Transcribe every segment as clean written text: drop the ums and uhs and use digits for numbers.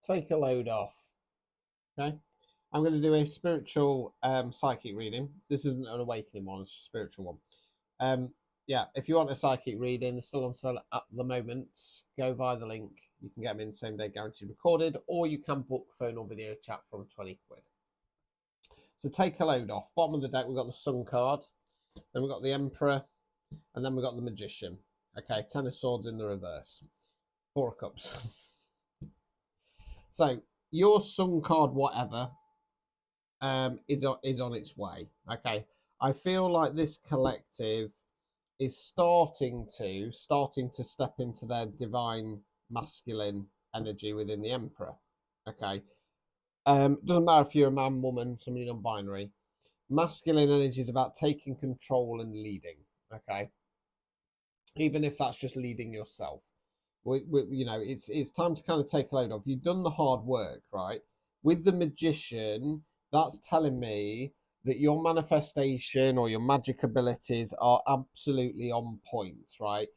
take a load off. Okay, I'm going to do a spiritual psychic reading. This isn't an awakening one; it's a spiritual one. Yeah, if you want a psychic reading, they're still on sale at the moment. Go via the link. You can get them in same day guaranteed recorded, or you can book phone or video chat from 20 quid. So take a load off. Bottom of the deck, we've got the Sun card, then we've got the Emperor, and then we've got the Magician. Okay, Ten of Swords in the reverse. Four of Cups. So your Sun card, whatever, is on its way. Okay, I feel like this collective is starting to step into their divine masculine energy within the Emperor. Okay, doesn't matter if you're a man, woman, somebody non-binary. Masculine energy is about taking control and leading. Okay, even if that's just leading yourself. You know, it's time to kind of take a load off. You've done the hard work, right? With the Magician, that's telling me that your manifestation or your magic abilities are absolutely on point, right?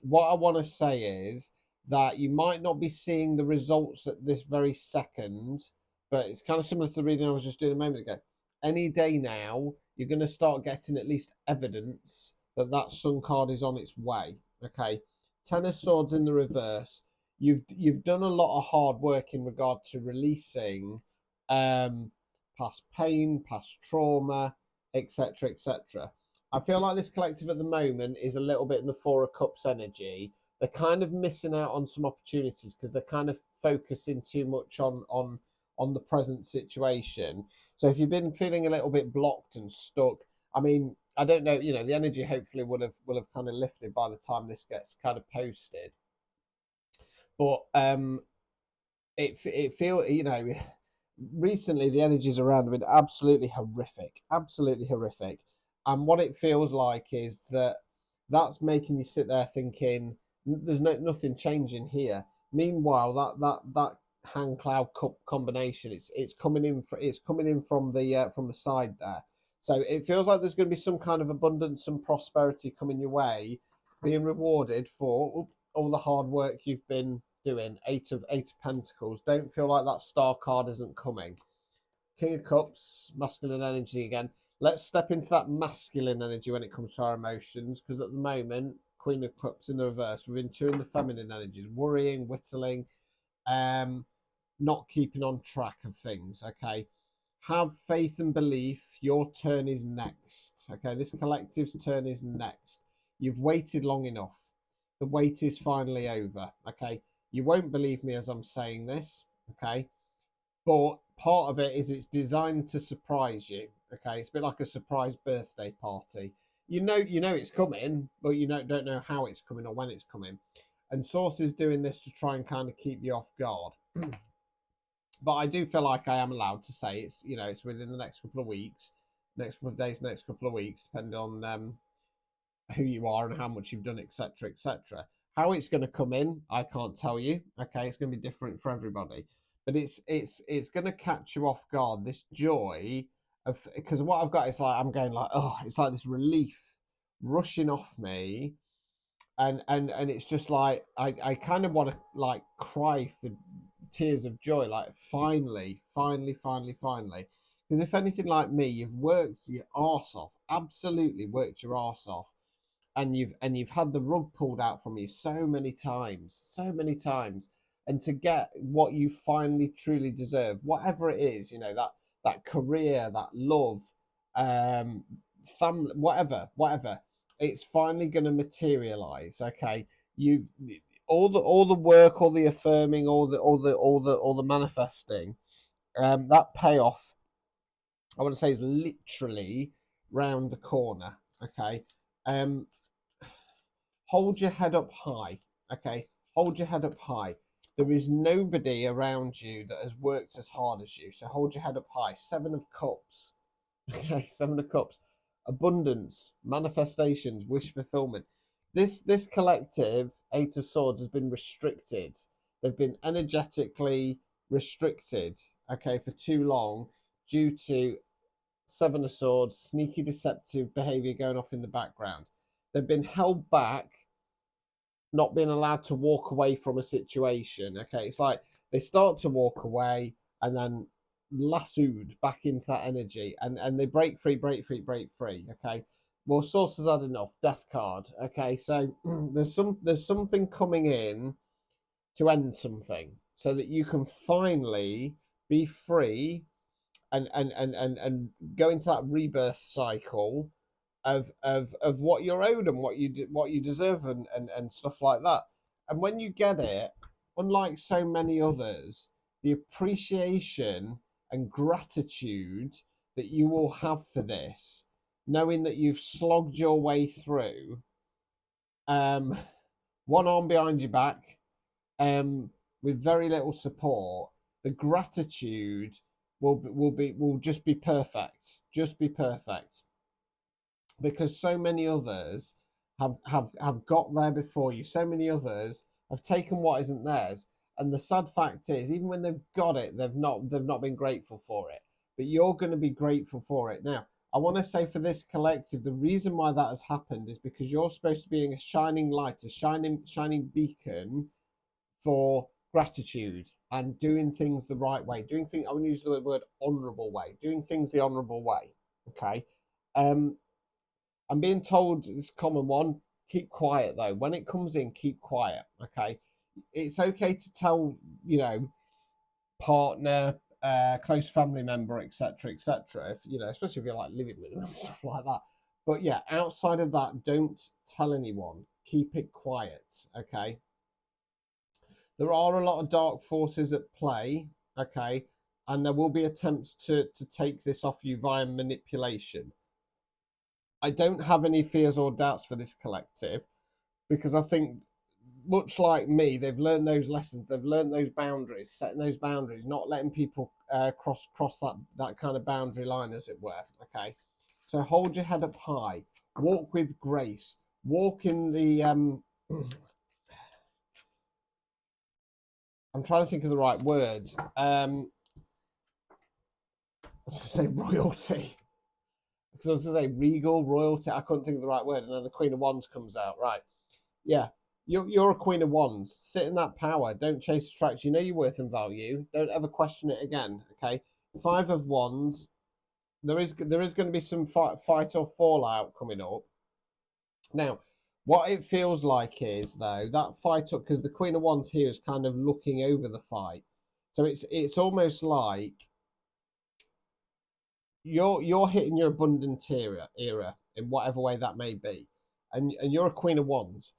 What I want to say is that you might not be seeing the results at this very second, but it's kind of similar to the reading I was just doing a moment ago. Any day now, you're going to start getting at least evidence that that Sun card is on its way. Okay, Ten of Swords in the reverse. You've done a lot of hard work in regard to releasing past pain, past trauma, etc., etc. I feel like this collective at the moment is a little bit in the Four of Cups energy. They're kind of missing out on some opportunities because they're kind of focusing too much on the present situation. So if you've been feeling a little bit blocked and stuck, I mean, I don't know, you know, the energy hopefully will have kind of lifted by the time this gets kind of posted. But it feel you know, recently the energies around have been absolutely horrific, absolutely horrific. And what it feels like is that that's making you sit there thinking there's nothing changing here. Meanwhile, that hand cloud cup combination, it's coming in from the side there. So it feels like there's going to be some kind of abundance and prosperity coming your way, being rewarded for all the hard work you've been doing. Eight of Pentacles. Don't feel like that star card isn't coming. King of Cups, masculine energy again. Let's step into that masculine energy when it comes to our emotions, because at the moment, Queen of Cups in the reverse, we've been touring the feminine energies, worrying, whittling, not keeping on track of things. Okay, have faith and belief. Your turn is next. Okay, this collective's turn is next. You've waited long enough. The wait is finally over. Okay, you won't believe me as I'm saying this. Okay, but part of it is it's designed to surprise you. Okay, it's a bit like a surprise birthday party. You know it's coming, but you don't know how it's coming or when it's coming. And Source is doing this to try and kind of keep you off guard. But I do feel like I am allowed to say it's, you know, it's within the next couple of weeks, next couple of days, next couple of weeks, depending on who you are and how much you've done, etc., etc. How it's going to come in, I can't tell you. Okay, it's going to be different for everybody, but it's going to catch you off guard. This joy of, because what I've got is like I'm going like, oh, it's like this relief rushing off me, and it's just like I kind of want to like cry for tears of joy, like finally, finally, finally, finally. Because if anything like me, you've worked your arse off, absolutely worked your arse off, and you've had the rug pulled out from you so many times, and to get what you finally truly deserve, whatever it is, you know, that career, that love, family, whatever, it's finally going to materialize. Okay, you've all the work, all the affirming, all the manifesting, that payoff, I want to say, is literally round the corner. Okay, um, hold your head up high. Okay, hold your head up high. There is nobody around you that has worked as hard as you. So hold your head up high. Seven of Cups. Okay, Seven of Cups. Abundance, manifestations, wish fulfillment. This collective, Eight of Swords, has been restricted. They've been energetically restricted, okay, for too long due to Seven of Swords, sneaky deceptive behavior going off in the background. They've been held back, not being allowed to walk away from a situation. Okay, it's like they start to walk away and then lassoed back into that energy, and they break free, okay. Well, source has had enough. Death card. Okay, so there's something coming in to end something, so that you can finally be free and go into that rebirth cycle of what you're owed and what you deserve, and stuff like that. And when you get it, unlike so many others, the appreciation and gratitude that you will have for this, knowing that you've slogged your way through, um, one arm behind your back, with very little support, the gratitude will just be perfect, because so many others have got there before you. So many others have taken what isn't theirs, and the sad fact is, even when they've got it, they've not been grateful for it. But you're going to be grateful for it now. I want to say, for this collective, the reason why that has happened is because you're supposed to be a shining light, a shining beacon for gratitude and doing things the right way, doing things, I want to use the word honourable way, doing things the honourable way. Okay. I'm being told it's a common one. Keep quiet though. When it comes in, keep quiet. Okay. It's okay to tell, partner, close family member, etc., etc. If especially if you're like living with them and stuff like that. But yeah, outside of that, don't tell anyone. Keep it quiet. Okay. There are a lot of dark forces at play. Okay. And there will be attempts to take this off you via manipulation. I don't have any fears or doubts for this collective, because I think, much like me, they've learned those lessons. They've learned those boundaries, setting those boundaries, not letting people cross that kind of boundary line, as it were. Okay, so hold your head up high, walk with grace, walk in the. I'm trying to think of the right words. I was going to say royalty. Because I was going to say regal, royalty. I couldn't think of the right word, and then the Queen of Wands comes out. Right. Yeah, you're a Queen of Wands. Sit in that power. Don't chase tracks. You know your worth and value. Don't ever question it again. Okay. Five of Wands. There is going to be some fight or fallout coming up. Now, what it feels like is, though, that fight up, because the Queen of Wands here is kind of looking over the fight. So it's almost like you're hitting your abundant era in whatever way that may be, and you're a Queen of Wands.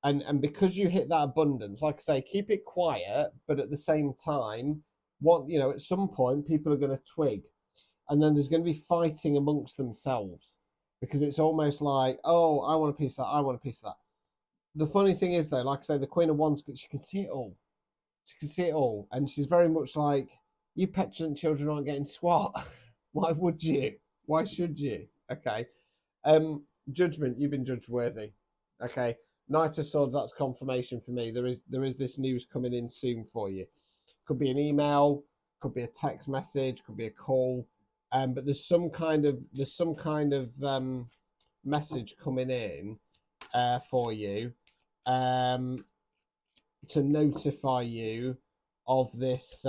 And because you hit that abundance, like I say, keep it quiet, but at the same time, at some point people are going to twig, and then there's going to be fighting amongst themselves, because it's almost like, oh, I want a piece of that, I want a piece of that. The funny thing is, though, like I say, the Queen of Wands, she can see it all. She can see it all, and she's very much like, you petulant children aren't getting squat. Why would you? Why should you? Okay. Judgment, you've been judged worthy. Okay. Knight of Swords, that's confirmation for me. There is this news coming in soon for you. Could be an email, could be a text message, could be a call. But there's some kind of message coming in for you, to notify you of this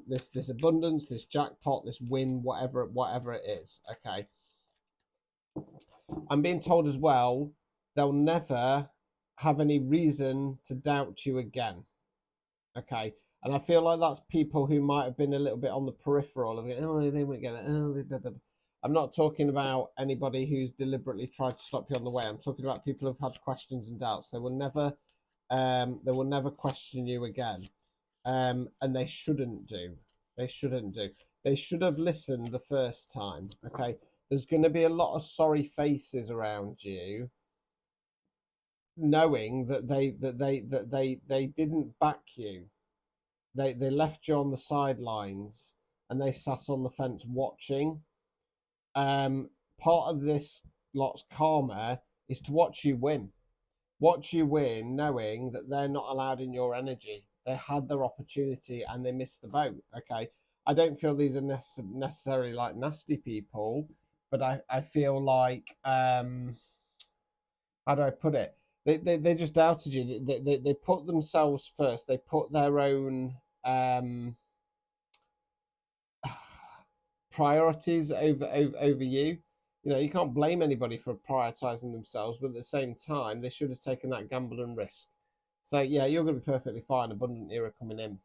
this abundance, this jackpot, this win, whatever it is. Okay. I'm being told as well, they'll never have any reason to doubt you again. Okay. And I feel like that's people who might have been a little bit on the peripheral of it. Oh, they won't get it. Oh, I'm not talking about anybody who's deliberately tried to stop you on the way. I'm talking about people who've had questions and doubts. They will never question you again. And they shouldn't do. They shouldn't do. They should have listened the first time. Okay. There's going to be a lot of sorry faces around you, knowing that they didn't back you. They left you on the sidelines, and they sat on the fence watching. Part of this lot's karma is to watch you win. Watch you win, knowing that they're not allowed in your energy. They had their opportunity and they missed the boat. Okay. I don't feel these are necessarily like nasty people, but I feel like, how do I put it? They just doubted you. They put themselves first. They put their own priorities over you. You know, you can't blame anybody for prioritizing themselves, but at the same time, they should have taken that gamble and risk. So yeah, you're going to be perfectly fine. Abundant Era coming in.